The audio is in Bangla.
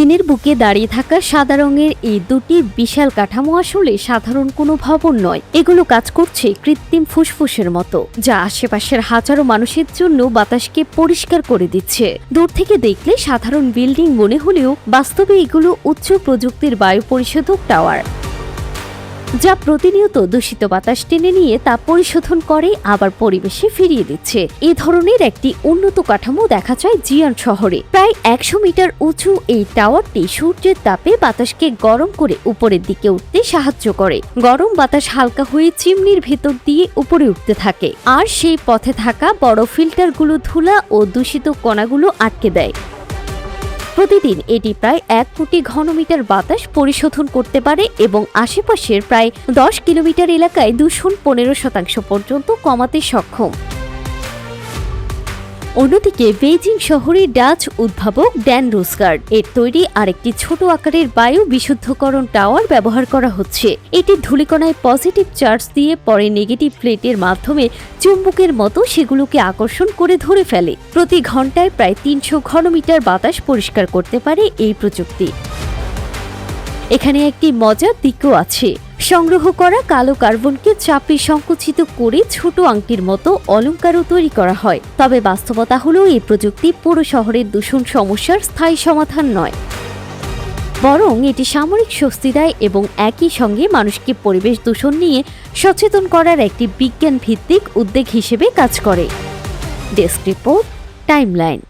চীনের বুকে দাঁড়িয়ে থাকা সাদা রঙের এই দুটি বিশাল কাঠামো আসলে সাধারণ কোনো ভবন নয়। এগুলো কাজ করছে কৃত্রিম ফুসফুসের মতো, যা আশেপাশের হাজারো মানুষের জন্য বাতাসকে পরিষ্কার করে দিচ্ছে। দূর থেকে দেখলে সাধারণ বিল্ডিং মনে হলেও বাস্তবে এগুলো উচ্চ প্রযুক্তির বায়ু পরিশোধক টাওয়ার, যা প্রতিনিয়ত দূষিত বাতাস টেনে নিয়ে তা পরিশোধন করে আবার পরিবেশে ফিরিয়ে দিচ্ছে। এ ধরনের একটি উন্নত কাঠামো দেখা যায় জিয়ান শহরে। প্রায় 100 মিটার উঁচু এই টাওয়ারটি সূর্যের তাপে বাতাসকে গরম করে উপরের দিকে উঠতে সাহায্য করে। গরম বাতাস হালকা হয়ে চিমনির ভেতর দিয়ে উপরে উঠতে থাকে, আর সেই পথে থাকা বড় ফিল্টারগুলো ধুলা ও দূষিত কণাগুলো আটকে দেয়। প্রতিদিন এটি প্রায় 1 কোটি ঘনমিটার বাতাস পরিশোধন করতে পারে এবং আশেপাশের প্রায় 10 কিলোমিটার এলাকায় দূষণ 15% পর্যন্ত কমাতে সক্ষম। অন্যদিকে বেইজিং শহরে ডাচ উদ্ভাবক ড্যান রোসগার্ড এর তৈরি আরেকটি ছোট আকারের বায়ু বিশুদ্ধকরণ টাওয়ার ব্যবহার করা হচ্ছে। এটি ধূলিকণায় পজিটিভ চার্জ দিয়ে পরে নেগেটিভ প্লেটের মাধ্যমে চুম্বকের মতো সেগুলোকে আকর্ষণ করে ধরে ফেলে। প্রতি ঘন্টায় প্রায় 300 ঘনমিটার বাতাস পরিষ্কার করতে পারে এই প্রযুক্তি। এখানে একটি মজার দিকও আছে। সংগ্রহ করা কালো কার্বনকে চাপে সংকুচিত করে ছোট আংটির মতো অলঙ্কারও তৈরি করা হয়। তবে বাস্তবতা হলো এই প্রযুক্তি পুরো শহরের দূষণ সমস্যার স্থায়ী সমাধান নয়, বরং এটি সাময়িক স্বস্তি দেয় এবং একই সঙ্গে মানুষকে পরিবেশ দূষণ নিয়ে সচেতন করার একটি বিজ্ঞান ভিত্তিক উদ্যোগ হিসেবে কাজ করে। Desk report, timeline.